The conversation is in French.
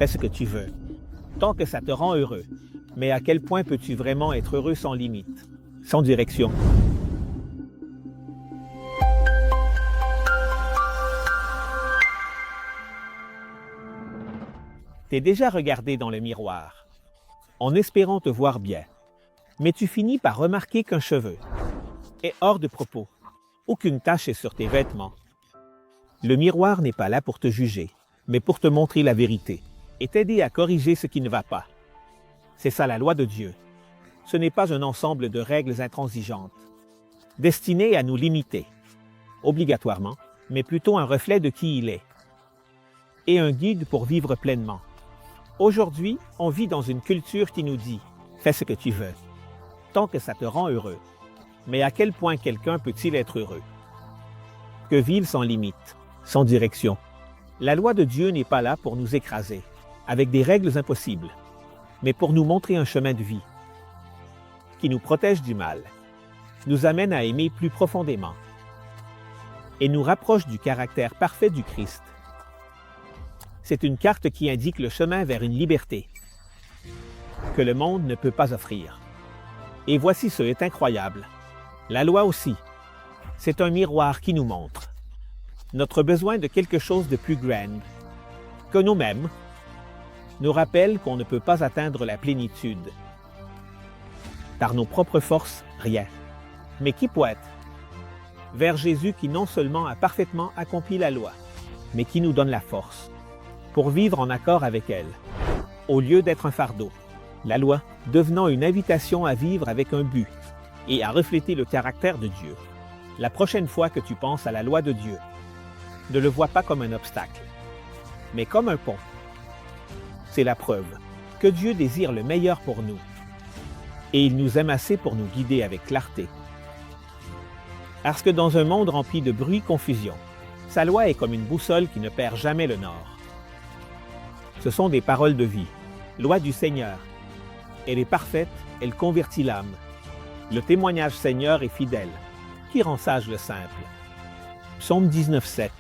Fais ce que tu veux, tant que ça te rend heureux. Mais à quel point peux-tu vraiment être heureux sans limite, sans direction? T'es déjà regardé dans le miroir, en espérant te voir bien, mais tu finis par remarquer qu'un cheveu est hors de propos, ou qu'une tache est sur tes vêtements. Le miroir n'est pas là pour te juger, mais pour te montrer la vérité et t'aider à corriger ce qui ne va pas. C'est ça la loi de Dieu. Ce n'est pas un ensemble de règles intransigeantes, destinées à nous limiter, obligatoirement, mais plutôt un reflet de qui il est, et un guide pour vivre pleinement. Aujourd'hui, on vit dans une culture qui nous dit « fais ce que tu veux », tant que ça te rend heureux. Mais à quel point quelqu'un peut-il être heureux? Que vivre sans limite, sans direction. La loi de Dieu n'est pas là pour nous écraser, avec des règles impossibles, mais pour nous montrer un chemin de vie qui nous protège du mal, nous amène à aimer plus profondément et nous rapproche du caractère parfait du Christ. C'est une carte qui indique le chemin vers une liberté que le monde ne peut pas offrir. Et voici ce est incroyable. La loi aussi. C'est un miroir qui nous montre notre besoin de quelque chose de plus grand que nous-mêmes, nous rappelle qu'on ne peut pas atteindre la plénitude. Par nos propres forces, rien. Mais qui pointe vers Jésus qui non seulement a parfaitement accompli la loi, mais qui nous donne la force pour vivre en accord avec elle, au lieu d'être un fardeau. La loi devenant une invitation à vivre avec un but et à refléter le caractère de Dieu. La prochaine fois que tu penses à la loi de Dieu, ne le vois pas comme un obstacle, mais comme un pont. C'est la preuve que Dieu désire le meilleur pour nous et il nous aime assez pour nous guider avec clarté. Parce que dans un monde rempli de bruit, confusion, sa loi est comme une boussole qui ne perd jamais le nord. Ce sont des paroles de vie, loi du Seigneur. Elle est parfaite, elle convertit l'âme. Le témoignage Seigneur est fidèle, qui rend sage le simple. Psaume 19, 7.